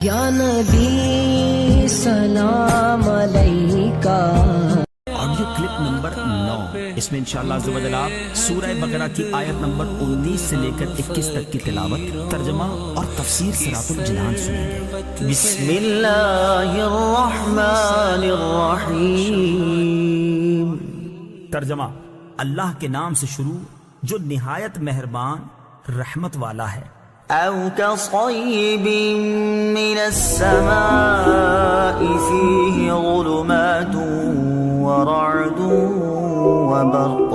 یا نبی سلام علیکہ۔ آڈیو کلپ نمبر 9، اس میں انشاءاللہ عز و جل سورہ بقرہ کی آیت نمبر 19 سے لے کر 21 تک کی تلاوت، ترجمہ اور تفسیر صراط الجنان سنیں گے۔ بسم اللہ الرحمن الرحیم۔ ترجمہ: اللہ کے نام سے شروع جو نہایت مہربان رحمت والا ہے۔ او كصيب من السماء فيه ظلمات ورعد وبرق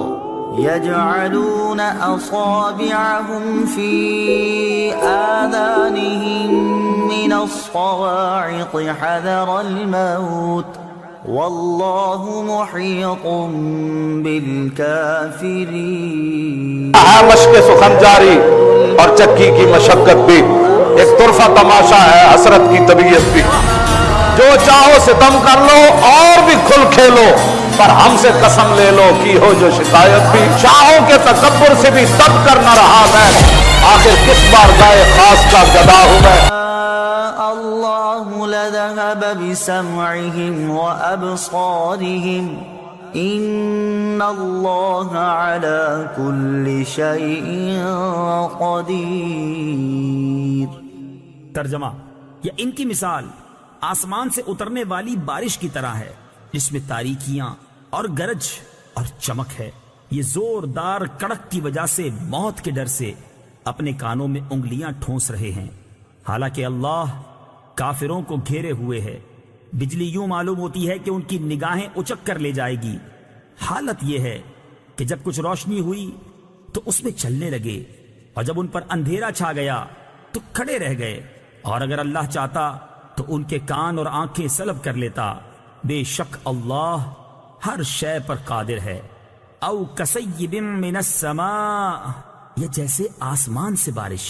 يجعلون أصابعهم في آذانهم من الصواعق حذر الموت والله محيط بالكافرين۔ مشق سخن جاری اور چکی کی مشقت بھی، ایک طرفہ تماشا ہے حسرت کی طبیعت بھی۔ جو چاہو ستم کر لو اور بھی کھل کھیلو، پر ہم سے قسم لے لو کی ہو جو شکایت بھی۔ شاہوں کے تکبر سے بھی دب کر نہ رہا میں، آخر کس بار گائے خاص کا گدا ہوں میں۔ اللہ لذهب بسمعهم وأبصارهم ان اللہ علی کل شیء قدیر۔ ترجمہ: یا ان کی مثال آسمان سے اترنے والی بارش کی طرح ہے جس میں تاریکیاں اور گرج اور چمک ہے۔ یہ زوردار کڑک کی وجہ سے موت کے ڈر سے اپنے کانوں میں انگلیاں ٹھونس رہے ہیں، حالانکہ اللہ کافروں کو گھیرے ہوئے ہے۔ بجلی یوں معلوم ہوتی ہے کہ ان کی نگاہیں اچک کر لے جائے گی۔ حالت یہ ہے کہ جب کچھ روشنی ہوئی تو اس میں چلنے لگے، اور جب ان پر اندھیرا چھا گیا تو کھڑے رہ گئے، اور اگر اللہ چاہتا تو ان کے کان اور آنکھیں سلب کر لیتا۔ بے شک اللہ ہر شے پر قادر ہے۔ او کصیب من السماء، یہ جیسے آسمان سے بارش۔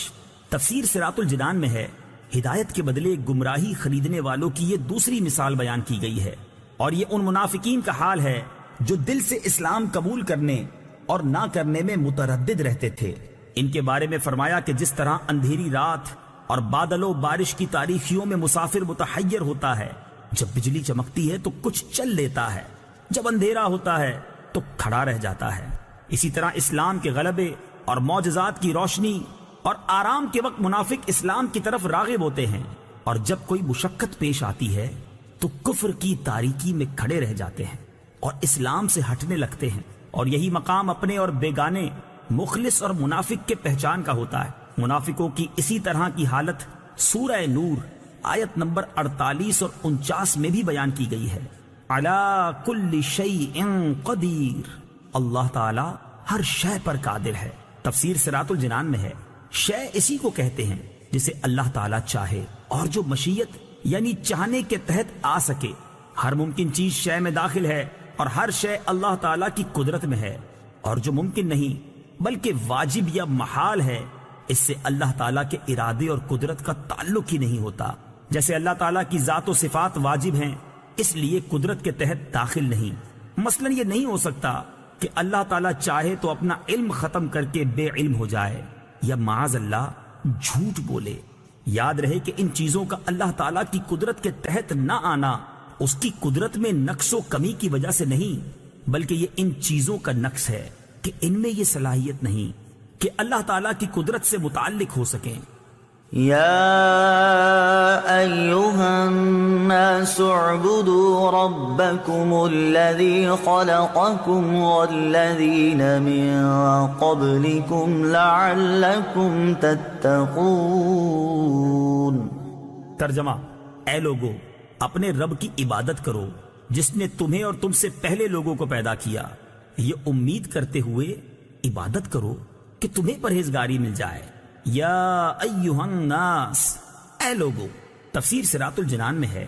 تفسیر صراط الجنان میں ہے، ہدایت کے بدلے گمراہی خریدنے والوں کی یہ دوسری مثال بیان کی گئی ہے، اور یہ ان منافقین کا حال ہے جو دل سے اسلام قبول کرنے اور نہ کرنے میں متردد رہتے تھے۔ ان کے بارے میں فرمایا کہ جس طرح اندھیری رات اور بادل و بارش کی تاریکیوں میں مسافر متحیر ہوتا ہے، جب بجلی چمکتی ہے تو کچھ چل لیتا ہے، جب اندھیرا ہوتا ہے تو کھڑا رہ جاتا ہے، اسی طرح اسلام کے غلبے اور معجزات کی روشنی اور آرام کے وقت منافق اسلام کی طرف راغب ہوتے ہیں، اور جب کوئی مشقت پیش آتی ہے تو کفر کی تاریکی میں کھڑے رہ جاتے ہیں اور اسلام سے ہٹنے لگتے ہیں۔ اور یہی مقام اپنے اور بیگانے، مخلص اور منافق کے پہچان کا ہوتا ہے۔ منافقوں کی اسی طرح کی حالت سورہ نور آیت نمبر 48 اور 49 میں بھی بیان کی گئی ہے۔ علی کل شیء قدیر، اللہ تعالی ہر شے پر قادر ہے۔ تفسیر صراط الجنان میں ہے، شے اسی کو کہتے ہیں جسے اللہ تعالی چاہے اور جو مشیت یعنی چاہنے کے تحت آ سکے۔ ہر ممکن چیز شے میں داخل ہے، اور ہر شے اللہ تعالی کی قدرت میں ہے، اور جو ممکن نہیں بلکہ واجب یا محال ہے اس سے اللہ تعالیٰ کے ارادے اور قدرت کا تعلق ہی نہیں ہوتا۔ جیسے اللہ تعالیٰ کی ذات و صفات واجب ہیں، اس لیے قدرت کے تحت داخل نہیں۔ مثلا یہ نہیں ہو سکتا کہ اللہ تعالیٰ چاہے تو اپنا علم ختم کر کے بے علم ہو جائے، یا معاذ اللہ جھوٹ بولے۔ یاد رہے کہ ان چیزوں کا اللہ تعالیٰ کی قدرت کے تحت نہ آنا اس کی قدرت میں نقص و کمی کی وجہ سے نہیں، بلکہ یہ ان چیزوں کا نقص ہے کہ ان میں یہ صلاحیت نہیں کہ اللہ تعالیٰ کی قدرت سے متعلق ہو سکیں۔ یا ایہا الناس اعبدوا ربکم الذی خلقکم والذین من قبلکم لعلکم تتقون۔ ترجمہ: اے لوگو، اپنے رب کی عبادت کرو جس نے تمہیں اور تم سے پہلے لوگوں کو پیدا کیا، یہ امید کرتے ہوئے عبادت کرو کہ تمہیں پرہیزگاری مل جائے۔ یا ایہا الناس، اے لوگو۔ تفسیر صراط الجنان میں ہے،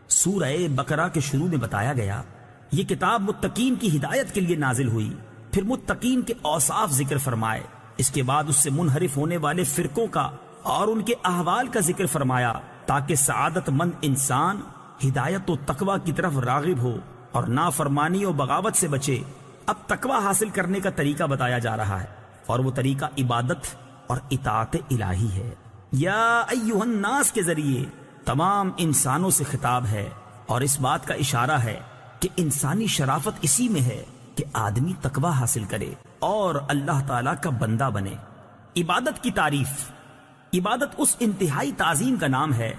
سورہ بقرہ کے شروع میں بتایا گیا یہ کتاب متقین کی ہدایت کے لیے نازل ہوئی، پھر متقین کے اوصاف ذکر فرمائے، اس کے بعد اس سے منحرف ہونے والے فرقوں کا اور ان کے احوال کا ذکر فرمایا، تاکہ سعادت مند انسان ہدایت و تقوی کی طرف راغب ہو اور نافرمانی و بغاوت سے بچے۔ اب تقوی حاصل کرنے کا طریقہ بتایا جا رہا ہے، اور وہ طریقہ عبادت اور اطاعت الہی ہے۔ یا ایہا الناس کے ذریعے تمام انسانوں سے خطاب ہے اور اس بات کا اشارہ ہے کہ انسانی شرافت اسی میں ہے کہ آدمی تقوی حاصل کرے اور اللہ تعالیٰ کا بندہ بنے۔ عبادت کی تعریف۔ عبادت اس انتہائی تعظیم کا نام ہے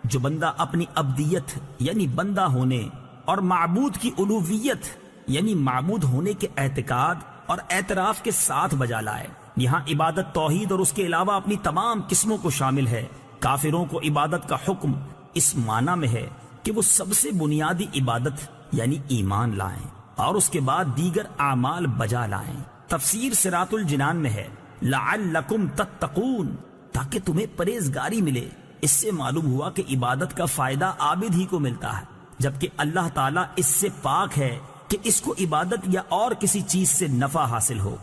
جو بندہ اپنی عبدیت یعنی بندہ ہونے اور معبود کی الوہیت یعنی معبود ہونے کے اعتقاد اور اعتراف کے ساتھ بجا لائے۔ یہاں عبادت توحید اور اس کے علاوہ اپنی تمام قسموں کو شامل ہے۔ کافروں کو عبادت کا حکم اس معنی میں ہے کہ وہ سب سے بنیادی عبادت یعنی ایمان لائیں اور اس کے بعد دیگر اعمال بجا لائیں۔ تفسیر صراط الجنان میں ہے لعلکم تتقون، تاکہ تمہیں پرہیزگاری ملے۔ اس سے معلوم ہوا کہ عبادت کا فائدہ عابد ہی کو ملتا ہے، جبکہ اللہ تعالیٰ اس سے پاک ہے کہ اس کو عبادت یا اور کسی چیز سے نفع حاصل ہو۔